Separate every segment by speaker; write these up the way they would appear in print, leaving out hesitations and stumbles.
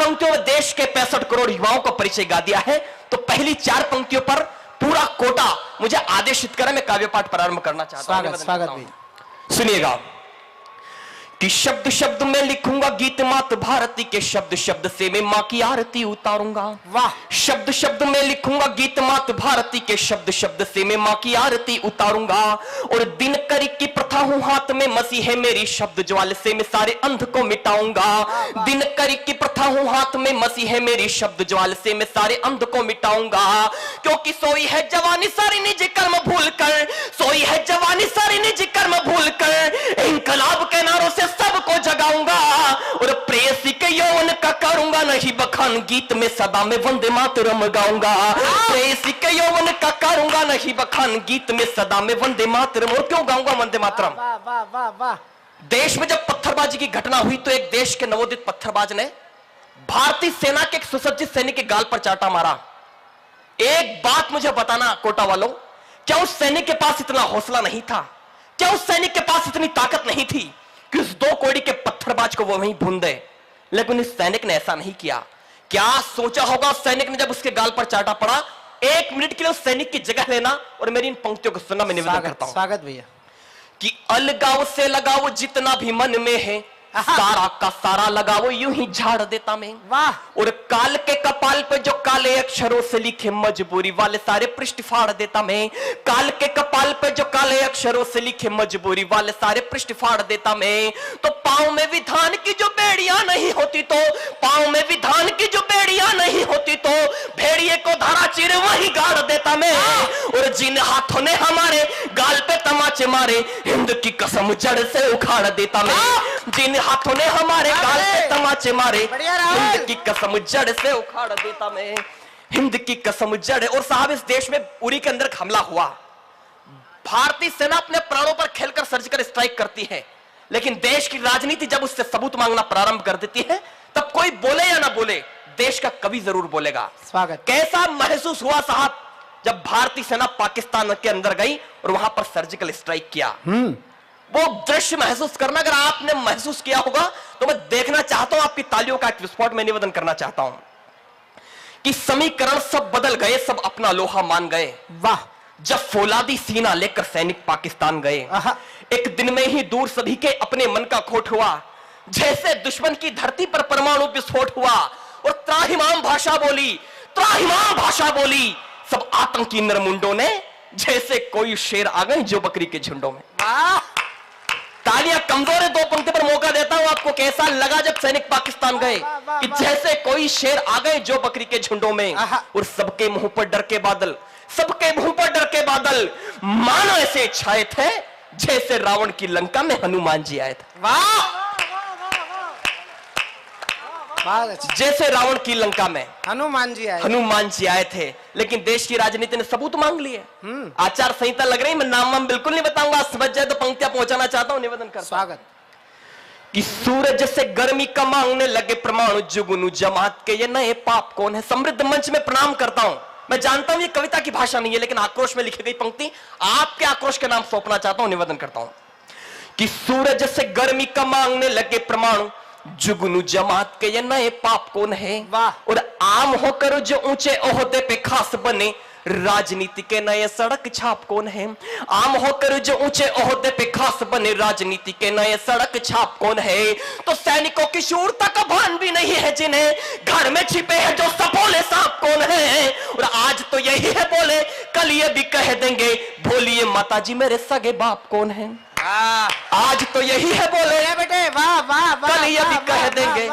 Speaker 1: पंक्तियों में देश के 65 करोड़ युवाओं का परिचय गा दिया है। तो पहली 4 पंक्तियों पर पूरा कोटा मुझे आदेशित करें, मैं काव्य पाठ प्रारंभ करना चाहता हूं।
Speaker 2: स्वागत भैया।
Speaker 1: सुनिएगा कि शब्द शब्द में लिखूंगा गीत मात भारती के, शब्द शब्द से मैं मां की आरती उतारूंगा।
Speaker 2: वाह।
Speaker 1: शब्द शब्द में लिखूंगा गीत मात भारती के, शब्द शब्द से मैं मां की आरती उतारूंगा। और दिन करी की प्रथा हूं हाथ में मसी है मेरी, शब्द ज्वाल से मैं सारे अंध को मिटाऊंगा। दिन करी की प्रथा हूं हाथ में मसी है मेरी, शब्द ज्वाल से मैं सारे अंध को मिटाऊंगा। क्योंकि सोई है जवानी सारी निज कर्म भूल कर, सोई है जवानी सारी निज कर्म भूल कर, इंकलाब के नारों से सबको जगाऊंगा। और प्रेयसी के यौवन का करूंगा नहीं बखान, गीत में सदा में वंदे मातरम गाऊंगा। प्रेयसी के यौवन का करूंगा नहीं बखान, गीत में सदा में वंदे मातरम। और क्यों गाऊंगा वंदे मातरम?
Speaker 2: वाह वाह वाह वाह।
Speaker 1: देश में जब पत्थरबाजी की घटना हुई तो एक देश के नवोदित पत्थरबाज ने भारतीय सेना के एक सुसज्जित सैनिक के गाल पर चाटा मारा। एक बात मुझे बताना कोटा वालों, क्या उस सैनिक के पास इतना हौसला नहीं था? क्या उस सैनिक के पास इतनी ताकत नहीं थी कि उस 2 कोड़ी के पत्थरबाज को वो वहीं भून दे? लेकिन इस सैनिक ने ऐसा नहीं किया। क्या सोचा होगा उस सैनिक ने जब उसके गाल पर चाटा पड़ा? 1 मिनट के लिए उस सैनिक की जगह लेना और मेरी इन पंक्तियों को सुनना मैं निवेदन करता हूं।
Speaker 2: स्वागत भैया।
Speaker 1: कि अलगाव से लगाओ जितना भी मन में है, सारा का सारा लगाओ यूं ही झाड़ देता मैं।
Speaker 2: वाह।
Speaker 1: और काल के कपाल पे जो काले अक्षरों से लिखे मजबूरी वाले सारे पृष्ठ फाड़ देता मैं। काल के कपाल पे जो काले अक्षरों से लिखे मजबूरी वाले सारे पृष्ठ फाड़ देता मैं। तो पांव में विधान की जो बेड़ियां नहीं होती तो, पांव में विधान की जो बेड़ियां नहीं होती तो, भेड़िए को धारा चिर वही गाड़ देता मैं। और जिन हाथों ने हमारे गाल पे तमाचे मारे, हिंद की कसम जड़ से उखाड़ देता मैं। जिन हाथों ने हमारे गाल पे तमाचे मारे, हिंद की कसम जड़ से उखाड़ देता मैं। हिंद की कसम जड़। और साहब इस देश में उरी के अंदर हमला हुआ, भारतीय सेना अपने प्राणों पर खेलकर सर्जिकल स्ट्राइक करती है, लेकिन देश की राजनीति जब उससे सबूत मांगना प्रारंभ कर देती है तब कोई बोले या ना बोले, देश का कवि जरूर बोलेगा।
Speaker 2: स्वागत।
Speaker 1: कैसा महसूस हुआ साहब जब भारतीय सेना पाकिस्तान के अंदर गई और वहां पर सर्जिकल स्ट्राइक किया? वो दृश्य महसूस करना, अगर आपने महसूस किया होगा तो मैं देखना चाहता हूं, आपकी तालियों का एक विस्फोट मैं निवेदन करना चाहता हूं कि समीकरण सब बदल गए, सब अपना लोहा मान गए।
Speaker 2: वाह।
Speaker 1: जब फौलादी सीना लेकर सैनिक पाकिस्तान गए, एक दिन में ही दूर सभी के अपने मन का खोट हुआ। जैसे दुश्मन की धरती पर परमाणु विस्फोट हुआ और त्राहिमाम भाषा बोली, त्राहिमाम भाषा बोली सब आतंकी नरमुंडों ने, जैसे कोई शेर आ गए जो बकरी के झुंडों में। तालियां कमजोर है, 2 पंक्ति पर मौका देता हूं आपको। कैसा लगा जब सैनिक पाकिस्तान गए कि जैसे कोई शेर आ गए जो बकरी के झुंडों में, और सबके मुंह पर डर के बादल, सबके मुंह पर डर के बादल, मानो ऐसे छाए थे जैसे रावण की लंका में हनुमान जी आए थे। वाह। जैसे रावण की लंका में हनुमान जी आए थे। लेकिन देश की राजनीति ने सबूत मांग लिए। आचार संहिता लग रही, मैं नाम बिल्कुल नहीं बताऊंगा, समझ जाए तो पंक्तियां पहुंचाना चाहता हूं, निवेदन कर।
Speaker 2: स्वागत।
Speaker 1: कि सूरज से गर्मी का मांगने लगे परमाणु, जुगनू जमात के ये नए पाप कौन है? समृद्ध मंच में प्रणाम करता हूं। मैं जानता हूं ये कविता की भाषा नहीं है, लेकिन आक्रोश में लिखी गई पंक्ति आपके आक्रोश के नाम सौंपना चाहता हूं, निवेदन करता हूं कि सूरज से गर्मी का मांगने लगे परमाणु, जुगनू जमात के ये नए पाप कौन है? और आम होकर जो ऊंचे ओहदे पे खास बने, राजनीति के नए सड़क छाप कौन है? आम होकर जो ऊंचे ओहदे पे खास बने, राजनीति के नए सड़क छाप कौन है? तो सैनिकों की शूरता का भान भी नहीं है जिन्हें, घर में छिपे हैं जो सपोले सांप कौन है? और आज तो यही है बोले, कल ये भी कह देंगे, बोलिए माताजी मेरे सगे बाप कौन है? आज तो यही है बोले बेटे, वाह वाह, कल ये भी कह देंगे,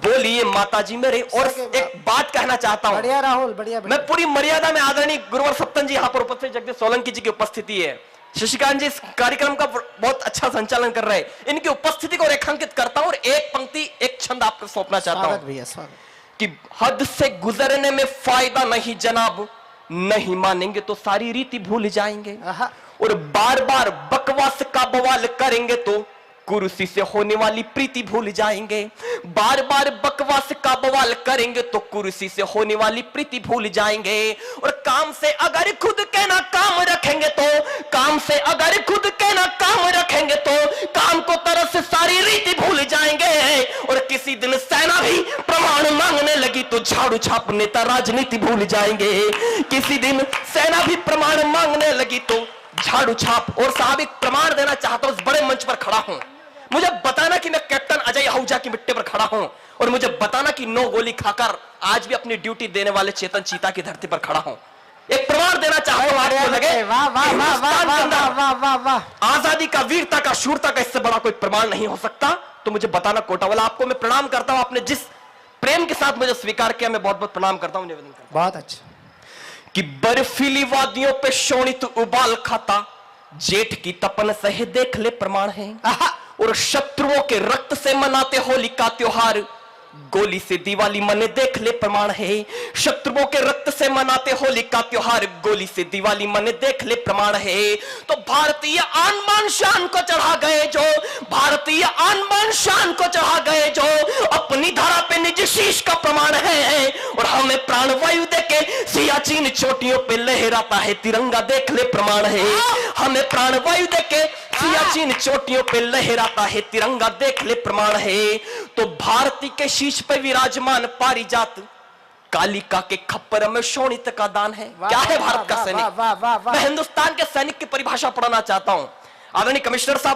Speaker 1: बोलिए माताजी मेरे। और एक बात कहना चाहता हूं,
Speaker 2: बढ़िया राहुल, बढ़िया। मैं
Speaker 1: पूरी मर्यादा में आदरणीय गुरुवर सप्तन जी यहाँ पर उपस्थित, जगदीश सोलंकी जी की उपस्थिति है, शशिकांत जी इस कार्यक्रम का बहुत अच्छा संचालन कर रहे हैं, इनकी उपस्थिति को रेखांकित करता हूं और एक पंक्ति एक छंद आपको सौंपना चाहता हूं कि हद से गुजरने में फायदा नहीं जनाब, नहीं मानेंगे तो सारी रीति भूल जाएंगे। और बार बार बकवास का बवाल करेंगे तो कुर्सी से होने वाली प्रीति भूल जाएंगे। बार बार बकवास का बवाल करेंगे तो कुर्सी से होने वाली प्रीति भूल जाएंगे। और काम से अगर खुद के ना काम रखेंगे तो, काम से अगर खुद के ना काम रखेंगे तो काम को तरह से सारी रीति भूल जाएंगे। और किसी दिन सेना भी झाड़ू छाप नेता राजनीति भूल जाएंगे। किसी दिन सेना भी प्रमाण मांगने लगी तो झाड़ू छाप। और साहब एक प्रमाण देना चाहता हूं, इस बड़े मंच पर खड़ा हूं, मुझे बताना कि मैं कैप्टन अजय आहूजा की मिट्टी पर खड़ा हूं, और मुझे बताना कि 9 गोली खाकर आज भी अपनी ड्यूटी देने वाले चेतन चीता की धरती पर खड़ा हूं। एक प्रमाण देना चाहता हूं आपको लगे
Speaker 2: वाह वाह
Speaker 1: कि
Speaker 2: वाह
Speaker 1: हिंदुस्तान के अंदर
Speaker 2: वाह वाह वाह वाह।
Speaker 1: आजादी का, वीरता का, शूरता का इससे बड़ा कोई प्रमाण नहीं हो सकता। तो मुझे बताना कोटावाला, आपको मैं प्रणाम करता हूं, आपने जिस प्रेम के साथ मुझे स्वीकार किया, मैं बहुत बहुत प्रणाम करता हूं, निवेदन करता हूं
Speaker 2: बहुत अच्छा।
Speaker 1: कि बर्फीली वादियों पे शोणित उबाल खाता, जेठ की तपन सहे देख ले प्रमाण है। और शत्रुओं के रक्त से मनाते होली का त्योहार, गोली से दिवाली मने देख ले प्रमाण है। शत्रुओं के रक्त से मनाते होली का त्योहार, गोली से दिवाली मने देख ले प्रमाण है। तो भारतीय आन बान शान को चढ़ा गए जो, भारतीय आन बान शान को चढ़ा गए जो, अपनी धरा पे निज शीश का प्रमाण है। और हमें प्राणवायु देके सियाचिन चोटियों पे लहराता है तिरंगा देख ले प्रमाण है। हमें प्राणवायु देके सियाचिन चोटियों पे लहराता है तिरंगा देख ले प्रमाण है। तो भारती के शीश पे विराजमान पारिजात, कालिका के खप्पर में शोणित का दान है। क्या है भारत का सैनिक? मैं हिंदुस्तान के सैनिक की परिभाषा पढ़ना चाहता हूं। आदरणीय कमिश्नर साहब